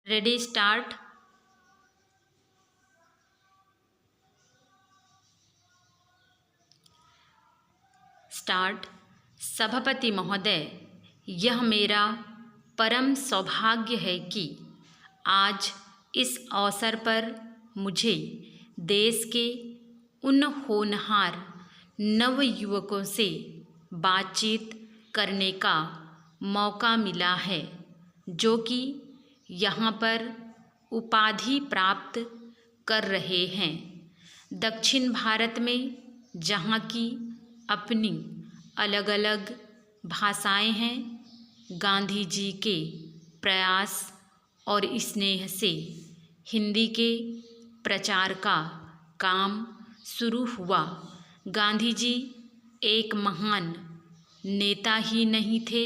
Ready start. Start. सभापति महोदय, यह मेरा परम सौभाग्य है कि आज इस अवसर पर मुझे देश के उन होनहार नवयुवकों से बातचीत करने का मौका मिला है जो कि यहाँ पर उपाधि प्राप्त कर रहे हैं। दक्षिण भारत में जहाँ की अपनी अलग अलग भाषाएं हैं, गांधी जी के प्रयास और स्नेह से हिंदी के प्रचार का काम शुरू हुआ। गांधी जी एक महान नेता ही नहीं थे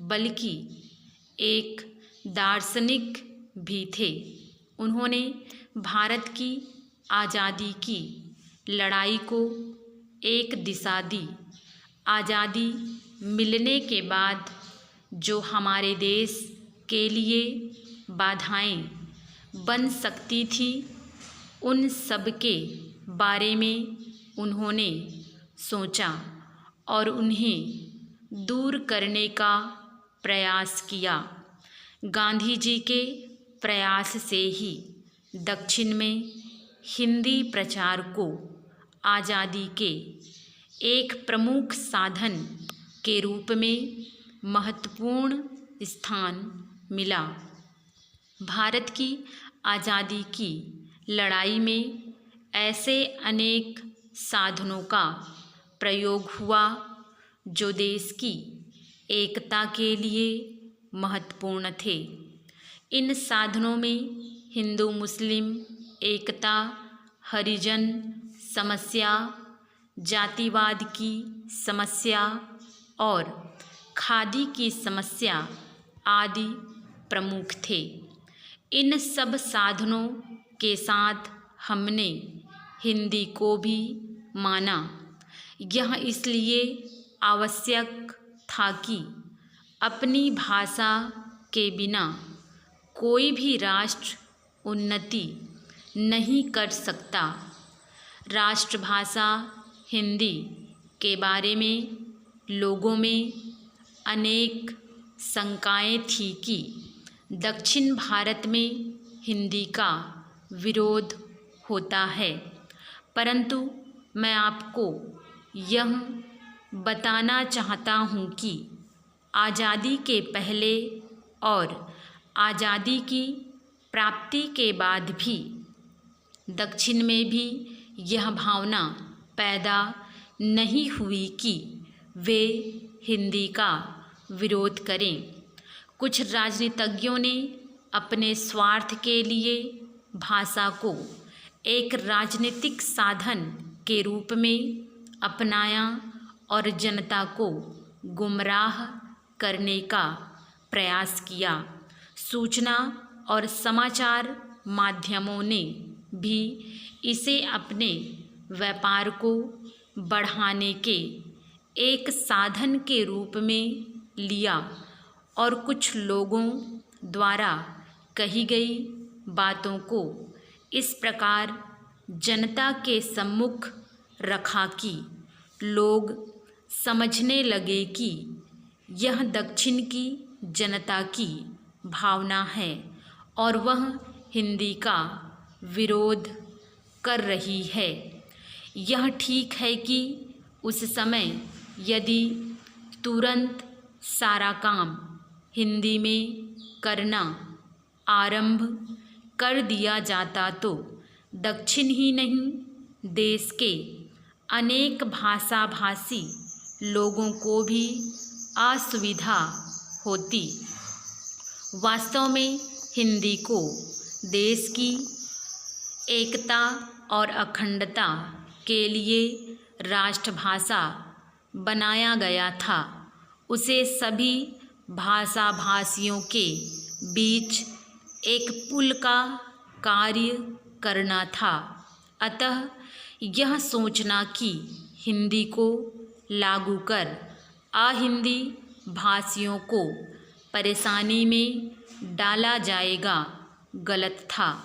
बल्कि एक दार्शनिक भी थे। उन्होंने भारत की आज़ादी की लड़ाई को एक दिशा दी। आज़ादी मिलने के बाद जो हमारे देश के लिए बाधाएं बन सकती थी, उन सब के बारे में उन्होंने सोचा और उन्हें दूर करने का प्रयास किया। गांधी जी के प्रयास से ही दक्षिण में हिंदी प्रचार को आज़ादी के एक प्रमुख साधन के रूप में महत्वपूर्ण स्थान मिला। भारत की आज़ादी की लड़ाई में ऐसे अनेक साधनों का प्रयोग हुआ जो देश की एकता के लिए महत्वपूर्ण थे। इन साधनों में हिंदू मुस्लिम एकता, हरिजन समस्या, जातिवाद की समस्या और खादी की समस्या आदि प्रमुख थे। इन सब साधनों के साथ हमने हिंदी को भी माना। यह इसलिए आवश्यक था कि अपनी भाषा के बिना कोई भी राष्ट्र उन्नति नहीं कर सकता। राष्ट्रभाषा हिंदी के बारे में लोगों में अनेक शंकाएं थी कि दक्षिण भारत में हिंदी का विरोध होता है, परंतु मैं आपको यह बताना चाहता हूँ कि आज़ादी के पहले और आज़ादी की प्राप्ति के बाद भी दक्षिण में भी यह भावना पैदा नहीं हुई कि वे हिंदी का विरोध करें। कुछ राजनीतिज्ञों ने अपने स्वार्थ के लिए भाषा को एक राजनीतिक साधन के रूप में अपनाया और जनता को गुमराह करने का प्रयास किया। सूचना और समाचार माध्यमों ने भी इसे अपने व्यापार को बढ़ाने के एक साधन के रूप में लिया और कुछ लोगों द्वारा कही गई बातों को इस प्रकार जनता के सम्मुख रखा कि लोग समझने लगे कि यह दक्षिण की जनता की भावना है और वह हिंदी का विरोध कर रही है। यह ठीक है कि उस समय यदि तुरंत सारा काम हिंदी में करना आरंभ कर दिया जाता तो दक्षिण ही नहीं, देश के अनेक भाषाभाषी लोगों को भी असुविधा होती। वास्तव में हिंदी को देश की एकता और अखंडता के लिए राष्ट्रभाषा बनाया गया था। उसे सभी भाषाभाषियों के बीच एक पुल का कार्य करना था। अतः यह सोचना कि हिंदी को लागू कर अहिंदी भाषियों को परेशानी में डाला जाएगा, गलत था।